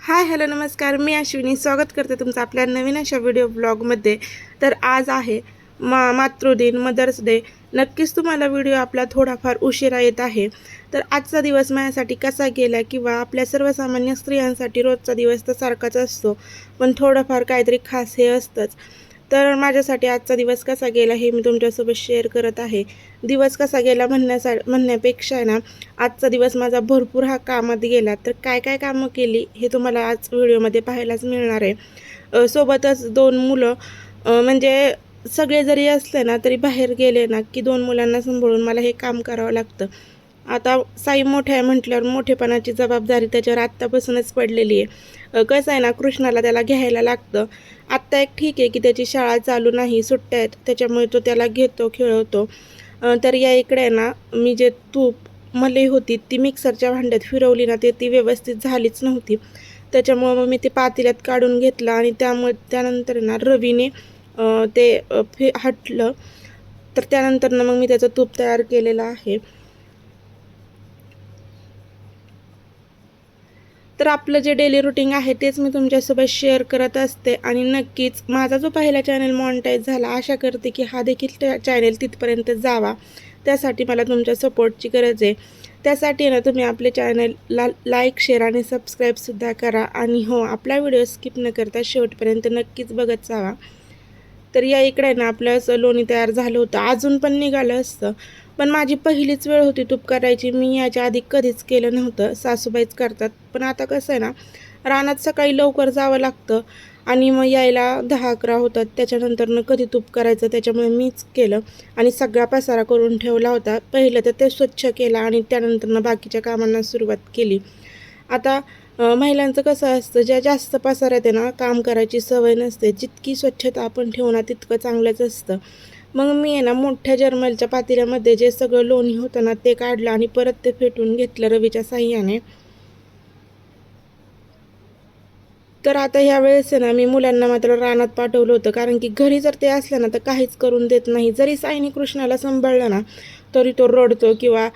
Hi hello नमस्कार, मी अश्विनी स्वागत करते तुमचं आपल्या नवीन अशा व्हिडिओ ब्लॉगमध्ये. तर आज आहे मातृदिन, मदर्स डे. नक्कीच तुम्हाला व्हिडिओ आपला थोडाफार उशिरा येत आहे. तर आजचा दिवस माझ्यासाठी कसा गेला किंवा आपल्या सर्वसामान्य स्त्रियांसाठी रोजचा दिवस तर सारखाच असतो, पण थोडंफार काहीतरी खास हे असतंच. तर माझ्यासाठी आजचा दिवस कसा गेला हे मी तुमच्यासोबत शेअर करत आहे. दिवस कसा गेला म्हणण्यापेक्षा आहे ना, आजचा दिवस माझा भरपूर हा कामात गेला. तर काय काय कामं केली हे तुम्हाला आज व्हिडिओमध्ये पाहायलाच मिळणार आहे. सोबतच 2 मुलं, म्हणजे सगळे जरी असले ना तरी बाहेर गेले ना की 2 मुलांना सांभाळून मला हे काम करावं लागतं. आता साई मोठा आहे म्हटल्यावर मोठेपणाची जबाबदारी त्याच्यावर आत्तापासूनच पडलेली आहे. कसं आहे ना, कृष्णाला त्याला घ्यायला लागतं. आत्ता एक ठीक आहे की त्याची शाळा चालू नाही, सुट्ट्या आहेत, त्याच्यामुळे तो त्याला घेतो, खेळवतो. तर या इकडे आहे ना, मी जे तूप मलई होती ती मिक्सरच्या भांड्यात फिरवली ना, ती व्यवस्थित झालीच नव्हती. त्याच्यामुळं मग मी ते पातेल्यात काढून घेतलं आणि त्यानंतर ना रवीने ते हटलं. तर त्यानंतर मग मी त्याचं तूप तयार केलेलं आहे. तर आपलं जे डेली रुटीन आहे तेच मी तुमच्यासोबत शेअर करत असते आणि नक्कीच माझा जो पहिला चॅनल मॉनिटाईज झाला, आशा करते की हा देखील चॅनल तिथपर्यंत जावा. त्यासाठी मला तुमच्या सपोर्टची गरज आहे. त्यासाठी ना तुम्ही आपले चॅनलला लाईक, शेअर आणि सबस्क्राईबसुद्धा करा आणि हो, आपला व्हिडिओ स्किप न करता शेवटपर्यंत नक्कीच बघत जावा. तर या इकडे ना आपलं असं लोणी तयार झालं होतं, अजून पण निघालं असतं. पण माझी पहिलीच वेळ होती तूप करायची. मी याच्या आधी कधीच केलं नव्हतं, सासूबाईच करतात. पण आता कसं आहे ना, रानात सकाळी लवकर जावं लागतं आणि मग यायला 10-11 होतात. त्याच्यानंतरनं कधी तूप करायचं, त्याच्यामुळे मीच केलं आणि सगळा पसारा करून ठेवला होता. पहिलं तर ते स्वच्छ केलं आणि त्यानंतरनं बाकीच्या कामांना सुरुवात केली. आता महिलांचं कसं असतं, ज्या जास्त पसाऱ्यात आहे ना काम करायची सवय नसते. जितकी स्वच्छता आपण ठेवू ना तितकं चांगलंच असतं. मग मी आहे ना मोठ्या जर्मलच्या पातेल्यामध्ये जे सगळं लोणी होतं ना ते काढलं आणि परत ते फेटून घेतलं रवीच्या साहाय्याने. तर आता ह्या वेळेस आहे ना, मी मुलांना मात्र रानात पाठवलं होतं, कारण की घरी जर ते असलं ना तर काहीच करून देत नाही. जरी साईने कृष्णाला सांभाळलं ना तरी तो रडतो किंवा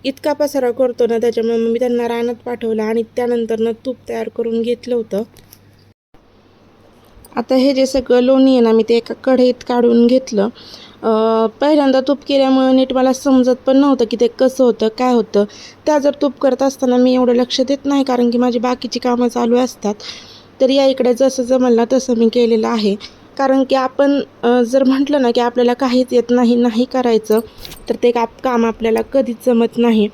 इतका पसारा करतो ना, त्याच्यामुळे मग मी त्यांना रानात पाठवलं आणि त्यानंतरनं तूप तयार करून घेतलं होतं. आता हे जे सगळं लोणी आहे ना, मी ते एका कढईत काढून घेतलं. पहिल्यांदा तूप केल्यामुळं नीट मला समजत पण नव्हतं की ते कसं होतं, काय होतं. त्या जर तूप करत असताना मी एवढं लक्ष देत नाही, कारण की माझी बाकीची कामं चालू असतात. तर या इकडे जसं जमलं ना तसं मी केलेलं आहे. कारण की आपण जर म्हटलं ना की आपल्याला काहीच येत नाही, नाही करायचं, तर ते काम आपल्याला कधीच जमत नाही.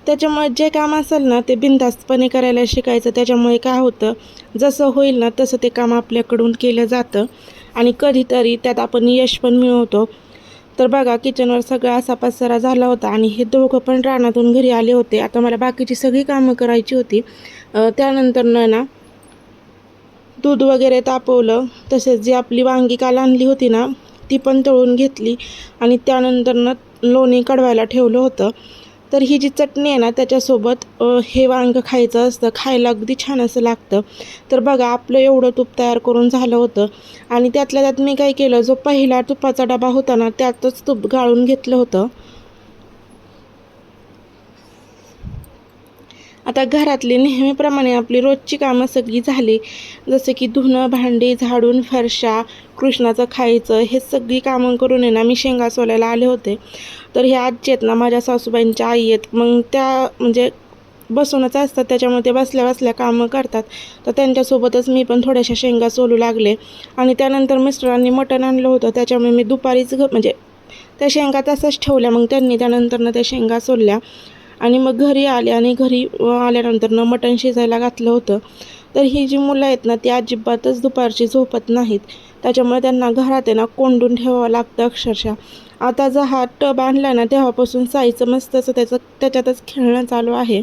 त्याच्यामुळे जे काम असेल ना ते बिनधास्तपणे करायला शिकायचं. त्याच्यामुळे काय होतं, जसं होईल ना तसं ते काम आपल्याकडून केलं जातं आणि कधीतरी त्यात आपण यश पण मिळवतो. तर बघा, किचनवर सगळा असा पसारा झाला होता आणि हे दोघं पण रानातून घरी आले होते. आता मला बाकीची सगळी कामं करायची होती. त्यानंतरनं ना दूध वगैरे तापवलं. तसेच जी आपली वांगी काल आणली होती ना ती पण तळून घेतली आणि त्यानंतरनं लोणी कढवायला ठेवलं होतं. तर ही जी चटणी आहे ना त्याच्यासोबत हे वांगं खायचं असतं, खायला अगदी छान असं लागतं. तर बघा, आपलं एवढं तूप तयार करून झालं होतं आणि त्यातल्या त्यात मी काय केलं, जो पहिला तुपाचा डबा होता ना त्यातच तूप गाळून घेतलं होतं. आता घरातली नेहमीप्रमाणे आपली रोजची कामं सगळी झाली. जसे की धुणं, भांडी, झाडून, फरशा, कृष्णाचं खायचं, हे सगळी कामं करून आहे ना मी शेंगा सोलायला आले होते. तर ह्या आजी आहेत ना, माझ्या सासूबाईंच्या आई आहेत. मग त्या म्हणजे बसूनच असतात, त्याच्यामुळे ते बसल्या बसल्या कामं करतात. तर त्यांच्यासोबतच मी पण थोड्याशा शेंगा सोलू लागले आणि त्यानंतर मिस्टरांनी मटण आणलं होतं, त्याच्यामुळे मी दुपारीच म्हणजे त्या शेंगा तसंच ठेवल्या. मग त्यांनी त्यानंतरनं त्या शेंगा सोलल्या आणि मग घरी आले आणि घरी आल्यानंतरनं मटण शिजायला घातलं होतं. तर ही जी मुलं आहेत ना ती अजिबातच दुपारची झोपत नाहीत. त्याच्यामुळे त्यांना घरात आहे ना कोंडून ठेवावं लागतं अक्षरशः. आता जर हा टब आणला ना तेव्हापासून साईचं मस्त असं त्याच्यातच खेळणं चालू आहे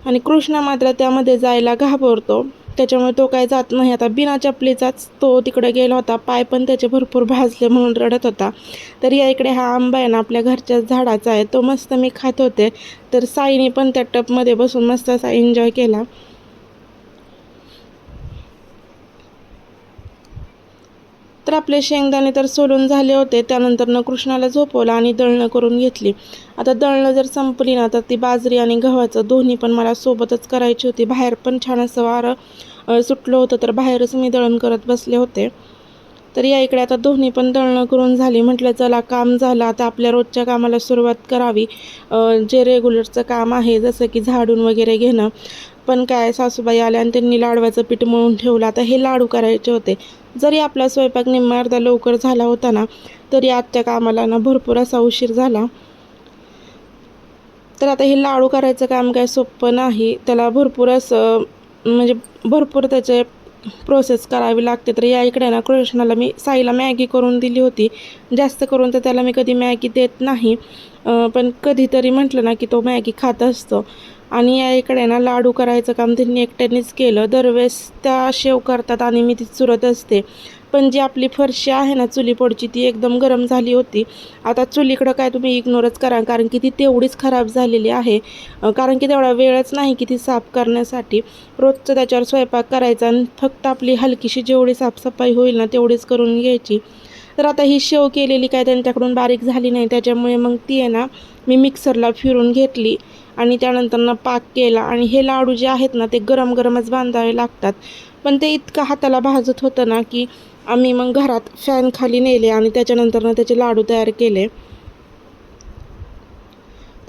आणि कृष्णा मात्र त्यामध्ये जायला घाबरतो. त्याच्यामुळे तो काय जात नाही. आता बिना चपलीचाच तो तिकडे गेला होता, पाय पण त्याचे भरपूर भाजले म्हणून रडत होता. तर या इकडे हा आंबा आहे ना आपल्या घरच्या झाडाचा आहे, तो मस्त मी खात होते. तर साईने पण त्या टबमध्ये बसून मस्त असा एन्जॉय केला. तर आपले शेंगदाणे तर सोलून झाले होते. त्यानंतर कृष्णाला झोपवलं आणि दळणं करून घेतली. आता दळणं जर संपली ना तर ती बाजरी आणि गव्हाचं दोन्ही पण मला सोबतच करायची होती. बाहेर पण छान असं वारं सुटलं होतं, तर बाहेरच मी दळण करत बसले होते. तर या इकडे आता दोन्ही पण दळणं करून झाली. म्हटलं चला काम झालं, आता आपल्या रोजच्या कामाला सुरुवात करावी. जे रेग्युलरचं काम आहे जसं की झाडून वगैरे घेणं. पण काय, सासूबाई आल्या आणि त्यांनी लाडवाचं पीठ मळून ठेवलं. आता हे लाडू करायचे होते. जरी आपला स्वयंपाक निम्मा अर्धा लवकर झाला होता ना, तरी आजच्या कामाला ना भरपूर असा उशीर झाला. तर आता हे लाडू करायचं काम काय सोपं नाही. त्याला भरपूर असं म्हणजे भरपूर त्याचे प्रोसेस करावी लागते. तर या इकडे ना कृष्णाला मी साईला मॅगी करून दिली होती. जास्त करून तर त्याला मी कधी मॅगी देत नाही, पण कधीतरी म्हटलं ना की तो मॅगी खात असतो. आणि या इकडे ना लाडू करायचं काम त्यांनी एकट्यानेच केलं. दरवेळेस त्या शेव करतात आणि मी ती चुरत असते. पण जी आपली फरशी आहे ना चुलीपोडची, ती एकदम गरम झाली होती. आता चुलीकडं काय तुम्ही इग्नोरच करा, कारण की ती तेवढीच खराब झालेली आहे. कारण की तेवढा वेळच नाही की ती साफ करण्यासाठी. रोजचं त्याच्यावर स्वयंपाक करायचा आणि फक्त आपली हलकीशी जेवढी साफसफाई होईल ना तेवढीच करून घ्यायची. तर आता ही शेव केलेली काय त्यांच्याकडून बारीक झाली नाही, त्याच्यामुळे मग ती आहे ना मी मिक्सरला फिरून घेतली आणि त्यानंतर पाक केला. आणि हे लाडू जे आहेत ना ते गरम गरमच बांधावे लागतात. पण ते इतकं हाताला भाजत होतं ना की आम्ही मग घरात फॅन खाली नेले आणि त्याच्यानंतर त्याचे लाडू तयार केले.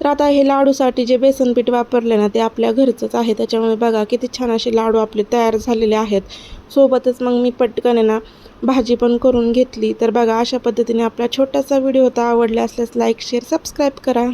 तर आता हे लाडूसाठी जे बेसन पीठ वापरले ना ते आपल्या घरचंच आहे. त्याच्यामुळे बघा किती छान असे लाडू आपले तयार झालेले आहेत. सोबतच मग मी पटकन ना भाजी पण करून घेतली. तर बघा, अशा पद्धतीने आपला छोटासा व्हिडिओ होता. आवडला असल्यास लाईक, शेअर, सबस्क्राईब करा.